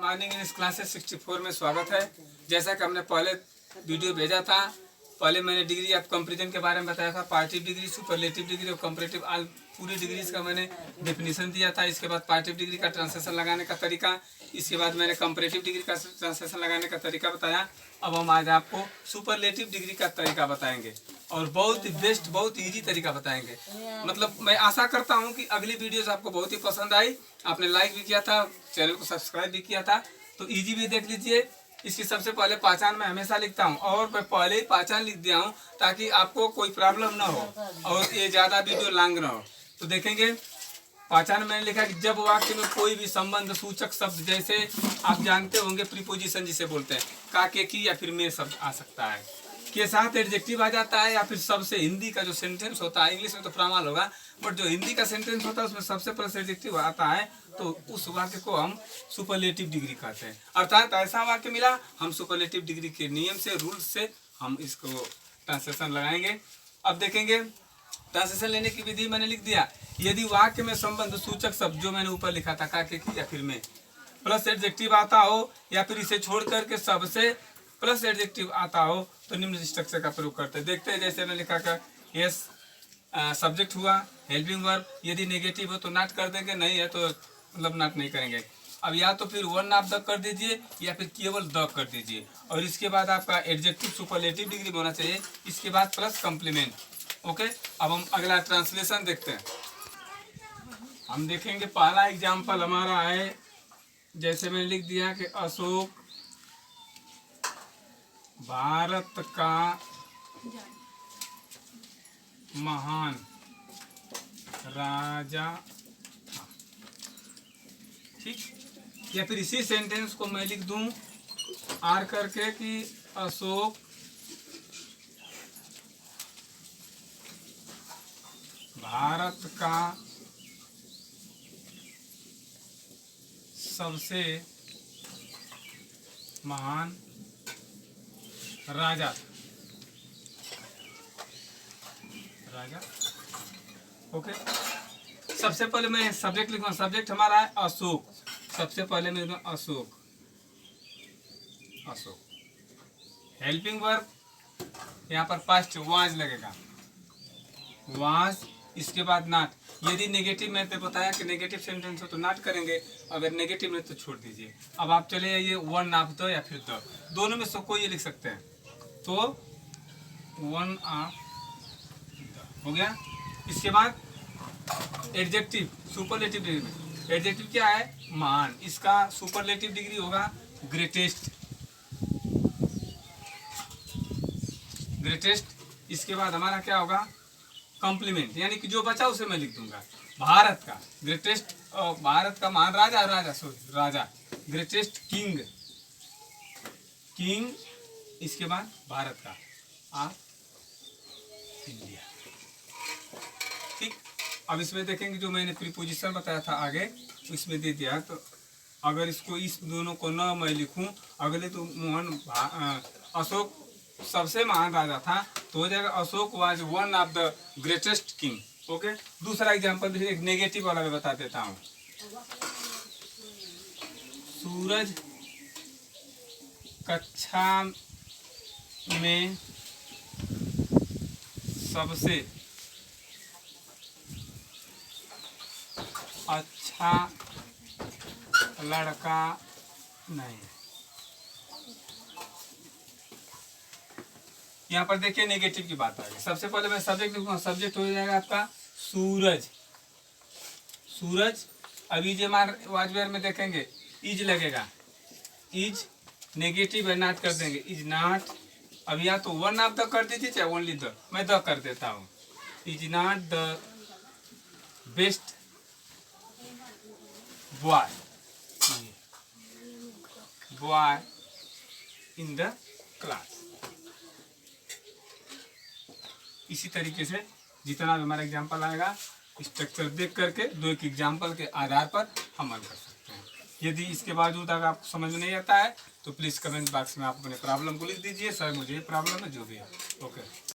Morning English classes 64 में स्वागत है। जैसा कि हमने पहले वीडियो भेजा था, पहले मैंने डिग्री ऑफ कंपैरिजन के बारे में बताया था। पार्टिव डिग्री, सुपरलेटिव डिग्री और कंपैरेटिव, ऑल पूरी डिग्रीज का मैंने डेफिनेशन दिया था। इसके बाद पार्टिव डिग्री का ट्रांसलेशन लगाने का तरीका, इसके बाद मैंने कंपैरेटिव डिग्री का ट्रांसलेशन लगाने का तरीका बताया। अब हम आज आपको सुपरलेटिव डिग्री का तरीका बताएंगे और बहुत ही बेस्ट, बहुत ईजी तरीका बताएंगे। मतलब मैं आशा करता हूं कि अगली वीडियोस आपको बहुत ही पसंद आई। आपने लाइक भी किया था, चैनल को सब्सक्राइब भी किया था, तो ईजी भी देख लीजिए। इसकी सबसे पहले पहचान मैं हमेशा लिखता हूं और मैं पहले ही पहचान लिख दिया हूं ताकि आपको कोई प्रॉब्लम ना हो और ये ज़्यादा वीडियो लॉन्ग ना हो। तो देखेंगे पहचान मैंने लिखा कि जब वाक्य में कोई भी संबंध सूचक शब्द, जैसे आप जानते होंगे प्रीपोजिशन जिसे बोलते हैं, का, के, की या फिर में शब्द आ सकता है, के साथ एडजेक्टिव आ जाता है, या फिर सबसे हिंदी का जो सेंटेंस होता है, इंग्लिश में तो फॉर्मल होगा बट जो हिंदी का सेंटेंस होता है उसमें सबसे प्लस एडजेक्टिव आता है, तो उस वाक्य को हम सुपरलेटिव डिग्री कहते हैं। अर्थात ऐसा वाक्य मिला, हम सुपरलेटिव डिग्री के नियम से, रूल्स से हम इसको ट्रांसलेशन लगाएंगे। अब देखेंगे ट्रांसलेशन लेने की विधि मैंने लिख दिया। यदि वाक्य में संबंध सूचक शब्द जो मैंने ऊपर लिखा था, का, के, की या फिर में, प्लस एडजेक्टिव आता हो या फिर इसे छोड़ करके सबसे प्लस एडजेक्टिव आता हो, तो निम्न स्ट्रक्चर का प्रयोग करते हैं। देखते हैं, जैसे मैंने लिखा का यस सब्जेक्ट हुआ, हेल्पिंग वर्ब, यदि नेगेटिव हो तो नॉट कर देंगे, नहीं है तो मतलब नॉट नहीं करेंगे। अब या तो फिर वन ऑफ द कर दीजिए या फिर केवल द कर दीजिए, और इसके बाद आपका एडजेक्टिव सुपरलेटिव डिग्री होना चाहिए, इसके बाद प्लस कॉम्प्लीमेंट। ओके, अब हम अगला ट्रांसलेशन देखते हैं। हम देखेंगे पहला एग्जाम्पल हमारा है, जैसे मैंने लिख दिया कि अशोक भारत का महान राजा था। ठीक, या फिर इसी सेंटेंस को मैं लिख दूं आर करके कि अशोक भारत का सबसे महान राजा। ओके, सबसे पहले मैं सब्जेक्ट लिखूंगा। सब्जेक्ट हमारा है अशोक। सबसे पहले मैं लिखूंगा अशोक। हेल्पिंग वर्ब यहाँ पर फर्स्ट वाज लगेगा, वाज, इसके बाद नॉट। यदि नेगेटिव में तो बताया कि नेगेटिव सेंटेंस हो तो नॉट करेंगे, अगर नेगेटिव में तो छोड़ दीजिए। अब आप चले जाइए वन ऑफ द या फिर द, दोनों में से कोई ये लिख सकते हैं, तो वन ऑफ द हो गया। इसके बाद एडजेक्टिव सुपरलेटिव डिग्री में एडजेक्टिव क्या है, महान, इसका सुपरलेटिव डिग्री होगा ग्रेटेस्ट। इसके बाद हमारा क्या होगा, कॉम्प्लीमेंट, यानी कि जो बचा उसे मैं लिख दूंगा। भारत का ग्रेटेस्ट, भारत का महान राजा, ग्रेटेस्ट किंग, इसके बाद भारत का ऑफ इंडिया। ठीक, अब इसमें देखेंगे जो मैंने प्रीपोजिशन बताया था आगे, इसमें दे दिया। तो अगर इसको, इस दोनों को न मैं लिखूं, अगले तो अशोक सबसे महान राजा था, तो हो जाएगा Ashok was one of the greatest king. Okay, दूसरा एग्जांपल एक नेगेटिव वाला मैं बता देता हूँ। सूरज कक्षा में सबसे अच्छा लड़का नहीं। यहाँ पर देखिए नेगेटिव की बात आ गई। सबसे पहले मैं सब्जेक्ट लिखूंगा। सब्जेक्ट हो जाएगा आपका सूरज। अभी जे मार वाजवेयर में देखेंगे इज लगेगा, इज नेगेटिव है, नॉट कर देंगे, इज नॉट। अब या तो वन ऑफ द कर दीजिए चाहे ओनली द, मैं द कर देता हूँ। Is not the best boy in the class. इसी तरीके से जितना भी हमारा एग्जाम्पल आएगा, स्ट्रक्चर देख करके दो एक एग्जाम्पल के आधार पर हम हल कर सकते हैं। यदि इसके बावजूद अगर आपको समझ में नहीं आता है तो प्लीज़ कमेंट बॉक्स में आप अपने प्रॉब्लम को लिख दीजिए, सर मुझे ये प्रॉब्लम है, जो भी है। ओके।